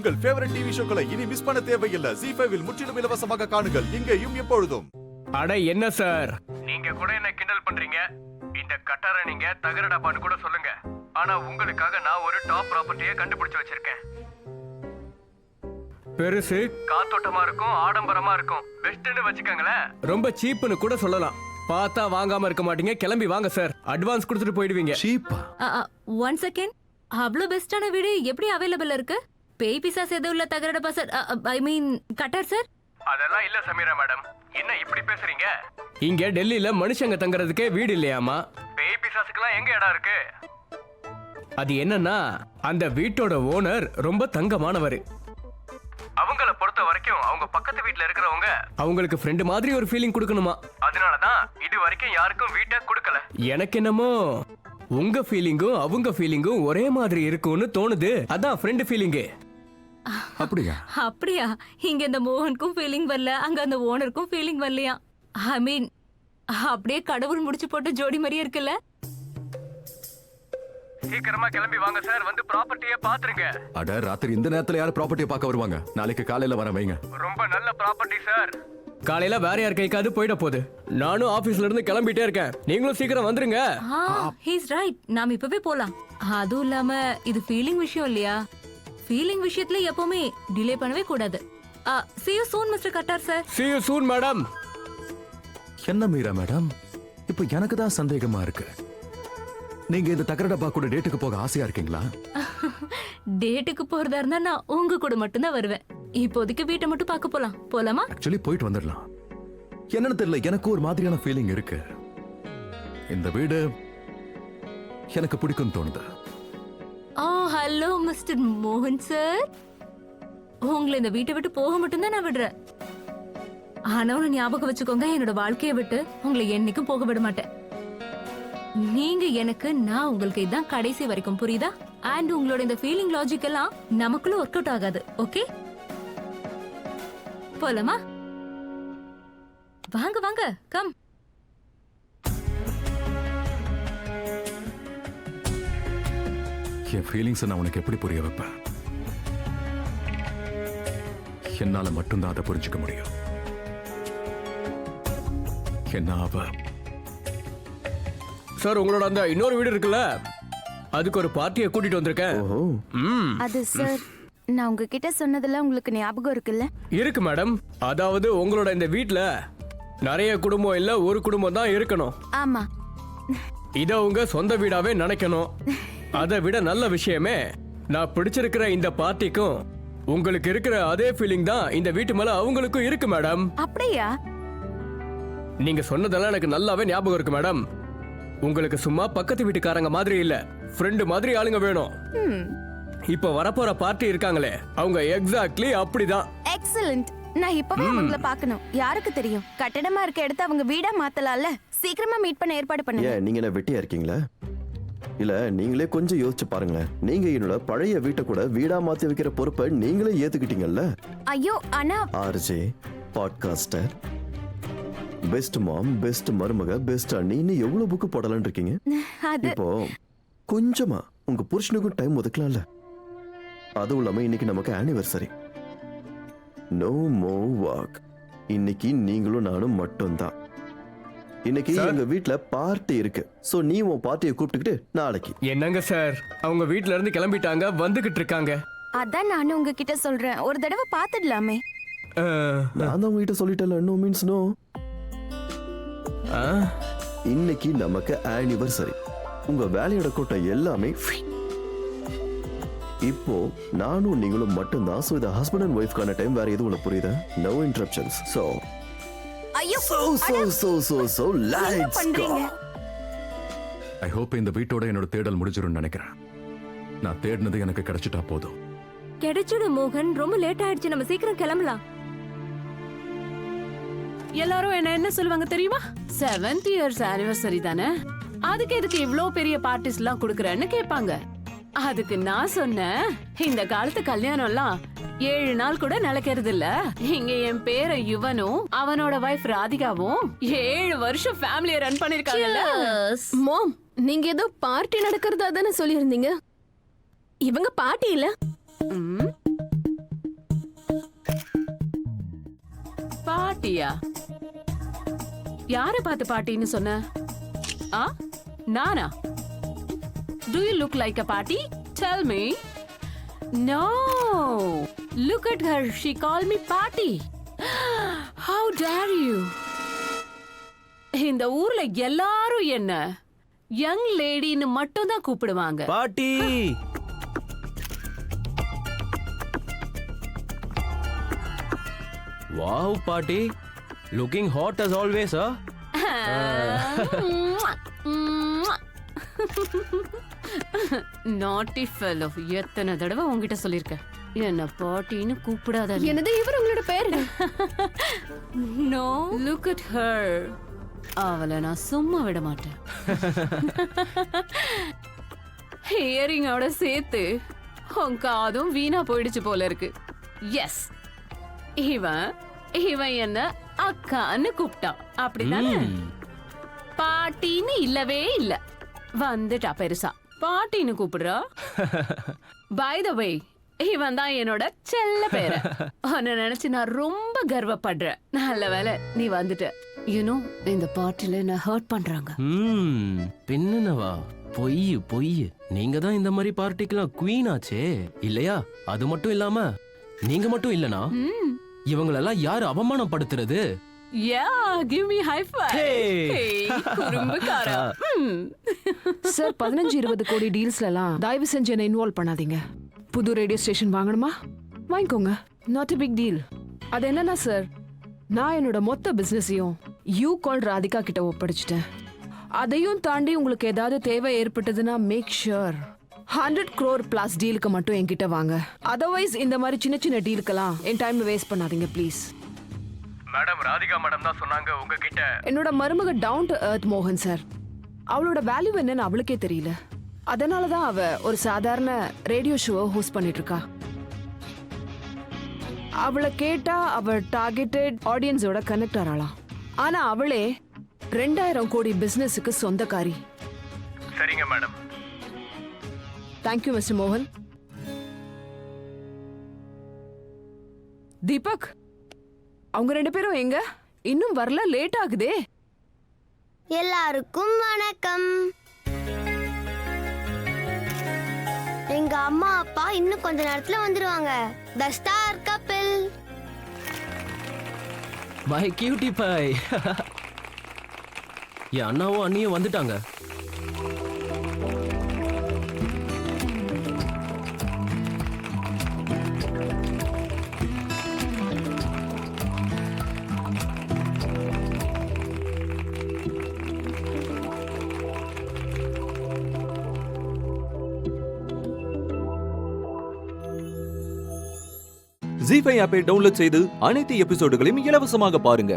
உங்கள் favourite TV ஷோக்களை இனி miss பண்ண தேவையில்லை. ZEE5 இல் முற்றிலும் இலவசமாக காணுங்கள். இங்கேயும் எப்பொழுதும். அட என்ன சார், நீங்க கூட என்ன கிண்டல் பண்றீங்க? இந்த கட்டார நீங்க தகர டப்பான்னு கூட சொல்லுங்க. ஆனா உங்களுக்காக நான் ஒரு டாப் ப்ராப்பர்ட்டியை கண்டுபிடிச்சு வச்சிருக்கேன். பெருசு, காத்தோட்டமா இருக்கும், ஆடம்பரமா இருக்கும், பெஸ்ட்னு வச்சுக்கோங்களேன். ரொம்ப சீப்னு கூட சொல்லலாம். பார்த்தா வாங்காம இருக்க மாட்டீங்க. கிளம்பி வாங்க சார், அட்வான்ஸ் கொடுத்துட்டு போயிடுவீங்க. சீப்பா? ஒன் செகண்ட், அவ்வளோ பெஸ்டான வீடு எப்படி அவைலபிள் இருக்கு? பேய் பிசாஸ் எதுவும் இல்ல தகர டப்பா சார், ஐ மீன் கட்டார் சார்? அதெல்லாம் இல்ல சமீரா மேடம். என்ன இப்படி பேசுறீங்க? இங்க டெல்லியில மனுஷங்க தங்கறதுக்கே வீடு இல்லையாமா. பேய் பிசாசுக்கெல்லாம் எங்க இடம் இருக்கு? அது என்னன்னா, அந்த வீட்டோட ஓனர் ரொம்ப தங்கமானவர். அவங்கள பொறுத்த வரைக்கும் அவங்க பக்கத்து வீட்ல இருக்கிறவங்க அவங்களுக்கு ஃப்ரெண்ட் மாதிரி ஒரு ஃபீலிங் கொடுக்கணுமா. அதனாலதான் இது வரைக்கும் யாருக்கும் வீட்டை கொடுக்கல. எனக்கு என்னமோ உங்க ஃபீலிங்கும் அவங்க ஃபீலிங்கும் ஒரே மாதிரி இருக்கும்னு தோணுது. அதான் ஃப்ரெண்ட் ஃபீலிங்கு. அப்படியா? அப்படியா? இங்க இந்த மோகனுக்கும் ஃபீலிங் வரல, அங்க அந்த ஓனருக்கும் ஃபீலிங் வரலையா? ஐ மீன் அப்படியே கடவுள் முடிச்சு போட்ட ஜோடி மாதிரியே இருக்குல்ல? சீக்கிரமா கிளம்பி வாங்க சார், வந்து ப்ராப்பர்ட்டியை பாத்துருங்க. அட ராத்திரி இந்த நேரத்துல யாரு ப்ராப்பர்ட்டியை பார்க்க வருவாங்க? நாளைக்கு காலையில வர வைங்க. ரொம்ப நல்ல ப்ராப்பர்ட்டி சார். காலையில வேற யார் கைக்காவது போயிட போகுது. நானும் ஆபீஸ்ல இருந்து கிளம்பிட்டே இருக்கேன். நீங்களும் சீக்கிரம் வந்துருங்க. ஹீஸ் ரைட், நாம இப்பவே போலாம். அதுவும் இல்லாம இது ஃபீலிங் விஷயம் இல்லையா? ஃபீலிங் விஷயத்துல எப்பவுமே டிலே பண்ணவே கூடாது. see you soon mister Khattar sir. see you soon madam. என்ன மீரா மேடம், இப்போ எனக்கு தான் சந்தேகமா இருக்கு. நீங்க இந்த தகரடப்பா கூட டேட்டுக்கு போக ஆசையா இருக்கீங்களா? டேட்டுக்கு போறதா இருந்தா நான் உங்க கூட மட்டும் தான் வருவேன். இப்போதைக்கு வீட்டை மட்டும் பார்க்க போலாம். போலாமா? ஆக்சுவலி போயிட்டு வந்துடலாம். என்னன்னு தெரியல, எனக்கு ஒரு மாதிரியான ஃபீலிங் இருக்கு. இந்த வீடு எனக்கு பிடிக்கும் தோணுது. ஹலோ மிஸ்டர் மோகன் சார், உங்களை இந்த வீட்டை விட்டு போக மட்டும் தான் நான் விடுறேன். ஆனா ஒன்னு ஞாபகம் வச்சுக்கோங்க, என்னோட வாழ்க்கையை விட்டு உங்களை என்னைக்கும் போக விட மாட்டேன். நீங்க எனக்கு, நான் உங்களுக்கு, இதான் கடைசி வரைக்கும், புரியுதா? அண்ட் உங்களோட இந்த ஃபீலிங் லாஜிக் எல்லாம் நமக்குள்ள ஒர்க் அவுட் ஆகாது. ஓகே, போலாமா? வாங்க வாங்க, கம். என் ஃபீலிங்ஸ் நான் உனக்கு எப்படி புரிய வைப்பேன்? என்னால மட்டும்தான் அதை புரிஞ்சுக்க முடியும். என்ன அவ சார், உங்களோட அந்த இன்னொரு வீடு இருக்குல்ல, அதுக்கு ஒரு பார்ட்டியை கூட்டிட்டு வந்திருக்கேன். அது சார், நான் உங்ககிட்ட சொன்னதெல்லாம் உங்களுக்கு ஞாபகம் இருக்குல்ல? இருக்கு மேடம். அதாவது உங்களோட இந்த வீட்ல நிறைய குடும்பம் இல்ல, ஒரு குடும்பம் தான் இருக்கணும். ஆமா. இத உங்க சொந்த வீடாவே நினைக்கணும். அதை விட நல்ல விஷயமே, நான் பிடிச்சிருக்கிற இந்த பார்ட்டிக்கும் உங்களுக்கு இருக்கிற அதே ஃபீலிங் தான் இந்த வீட்டு மேல அவங்களுக்கும் இருக்கு மேடம். அப்படியா? நீங்க சொன்னதெல்லாம் எனக்கு நல்லாவே ஞாபகம் இருக்கு மேடம். உங்களுக்கு சும்மா பக்கத்து வீட்டுக்காரங்க மாதிரி இல்ல, ஃப்ரெண்டு மாதிரி ஆளுங்க வேணும். இப்ப வரப்போற பார்ட்டி இருக்காங்களே, அவங்க எக்ஸாக்ட்லி அப்படிதான். எக்ஸலென்ட். நான் இப்பவே அவங்கள பார்க்கணும். யாருக்கு தெரியும், கட்டடமா இருக்க இடத்த அவங்க வீடா மாத்தலாம்ல. சீக்கிரமா மீட் பண்ண ஏற்பாடு பண்ணுங்க. ஏன் நீங்க என்ன வெட்டியா இருக்கீங்களா? இல்ல நீங்களே கொஞ்சம் யோசிச்சு பாருங்க. நீங்க என்னோட பழைய வீட்டை கூட வீடா மாத்தி வைக்கிற பொறுப்பை நீங்களே ஏத்துக்கிட்டீங்கல்ல. ஐயோ ஆனா RJ, podcaster, best mom, best மருமக, பெஸ்ட் அண்ணின்னு எவ்வளவு புக்கு போடலான்னு இருக்கீங்க. இப்போ கொஞ்சமா உங்க புருஷனுக்கும் டைம் ஒதுக்கலாம்ல. அதுவும் இல்லாம இன்னைக்கு நமக்கு ஆனிவர்சரி. நோ மோ வாக். இன்னைக்கு நீங்களும் நானும் மட்டும்தான். இன்னைக்கு எங்க வீட்ல பார்ட்டி இருக்கு. சோ நீ உன் பார்ட்டியை கூப்பிட்டுக்கிட்டு நாளைக்கு. என்னங்க சார், அவங்க வீட்ல இருந்து கிளம்பிட்டாங்க, வந்துகிட்டு இருக்காங்க. அதான் நானும் உங்ககிட்ட சொல்றேன், ஒரு தடவை பாத்துடலாமே. நான் தான் உங்ககிட்ட சொல்லிட்டேன்ல, நோ மீன்ஸ் நோ. இன்னைக்கு நமக்கு ஆனிவர்சரி. உங்க வேலையோட கூட்டம் எல்லாமே இப்போ நானும் நீங்களும் மட்டும்தான். சோ இது ஹஸ்பண்ட் அண்ட் ஒய்ஃப்கான டைம். வேற எதுவும் உங்களுக்கு புரியுதா? No interruptions. சோ ஐயோ so let's go. I hope இந்த வீட்டோட என்னோட தேடல் முடிஞ்சிரும்னு நினைக்கிறேன். நான் தேடினது எனக்கு கிடைச்சிட்டா போதும். கிடைச்சிடும் மோகன், ரொம்ப லேட் ஆயிடுச்சு, நம்ம சீக்கிரம் கிளம்பலாம். எல்லாரும் என்ன சொல்லுவாங்க தெரியுமா? 7th years anniversary தானே, அதுக்கு எதுக்கு இவ்ளோ பெரிய பார்ட்டிஸ் எல்லாம் குடுக்கறேன்னு கேட்பாங்க. அதுக்கு நான் சொன்னேன், இந்த காலத்து கல்யாணம் எல்லாம் 7 நாள் கூட நடக்கிறது இல்ல. இங்க என் பேர யுவனும் அவனோட வைஃப் ராதிகாவும் 7 வருஷம் ஃபேமிலியை ரன் பண்ணிருக்காங்கல்ல. மாம், நீங்க ஏதோ பார்ட்டி நடக்கிறதா தானே சொல்லியிருந்தீங்க. இவங்க பார்ட்டி இல்ல. பார்ட்டியா? யாரை பார்த்து பார்ட்டின்னு சொன்ன? ஆ, நானா? Do you look like a party? Tell me. No. Look at her. She called me party. How dare you? இந்த ஊர்ல எல்லாரும் என்ன யங் லேடின்னு மட்டும் தான் கூப்பிடுவாங்க. பாட்டி. வாவ் பாட்டி, லுக்கிங் ஹாட் as always. நாட்டி ஃபெல்லோ, எத்தனை தடவை உங்ககிட்ட சொல்லிருக்கேன் என்ன பாட்டின்னு கூப்பிடாத. என்னது இவர் உங்களோட பேரு? No, look at her. அவளை நான் சும்மா விட மாட்டேன். ஹியரிங்கோட சேர்த்து உன் காதும் வீணா போயிடுச்சு போல இருக்கு. எஸ், இவன் என்ன அக்கான்னு கூப்பிட்டான், அப்படிதானே? பாட்டின்னு இல்லவே இல்ல, வந்துட்டா பெருசா பாட்டின்னு கூப்பிடுறா. பை த வே, இவன் தான் என்னோட செல்ல பேர. உன்னை நினைச்சு நான் ரொம்ப கர்வப்படுறேன். நல்ல வேலை நீ வந்துட்ட. யூனோ, இந்த பார்ட்டில நான் ஹர்ட் பண்றாங்க. பின்னவா? பொய் பொய். நீங்க தான் இந்த மாதிரி பார்ட்டிக்கெல்லாம் குவீன் ஆச்சே இல்லையா? அது மட்டும் இல்லாம நீங்க மட்டும் இல்லனா இவங்களெல்லாம் யாரு அவமானப்படுத்துறது? Yeah, give me high five. குறும்புக்காரா. சார், 15-20 கோடி டீல்ஸ்ல எல்லாம் தயவு செஞ்சு என்ன இன்வால்வ் பண்ணாதீங்க. புது ரேடியோ ஸ்டேஷன் வாங்கணுமா? வாங்கிக்கோங்க, நாட் a பிக் டீல். அது என்னன்னா சார், நான் என்னோட மொத்த பிசினஸையும் யூ கால் ராதிகா கிட்ட ஒப்படைச்சிட்டேன். அதையும் தாண்டி உங்களுக்கு ஏதாவது தேவை ஏற்பட்டதுன்னா மேக் ஷூர் 100 crore பிளஸ் டீலுக்கு மட்டும் என்கிட்ட வாங்க. அதர்வைஸ் இந்த மாதிரி சின்ன சின்ன டீலுக்கெல்லாம் என் டைம் வேஸ்ட் பண்ணாதீங்க ப்ளீஸ். மேடம், ராதிகா மேடம் தான் சொன்னாங்க உங்ககிட்ட. என்னோட மருமக டவுன் டு எர்த் மோகன் சார். அவளோட வேல்யூ என்னன்னு அவளுக்கே தெரியல. அதனால தான் அவ ஒரு சாதாரண ரேடியோ ஷோவை ஹோஸ்ட் பண்ணிட்டு இருக்கா. அவளை கேட்டா அவ டார்கெட்டட் ஆடியன்ஸோட கனெக்ட் ஆறாளாம். ஆனா அவளே 2000 கோடி பிசினஸுக்கு சொந்தக்காரி. சரிங்க மேடம். தேங்க்யூ மிஸ்டர் மோகன். தீபக், அவங்க 2 பேரும் எங்க? இன்னும் வரல, லேட் ஆகுதே. எல்லாருக்கும் வணக்கம். எங்க அம்மா அப்பா இன்னும் கொஞ்ச நேரத்துல வந்துருவாங்க. The star couple. My cutie pie. என் அண்ணாவும் அண்ணியும் வந்துட்டாங்க. ZEE5 ஆப்பை டவுன்லோட் செய்து அனைத்து எபிசோடுகளையும் இலவசமாக பாருங்க.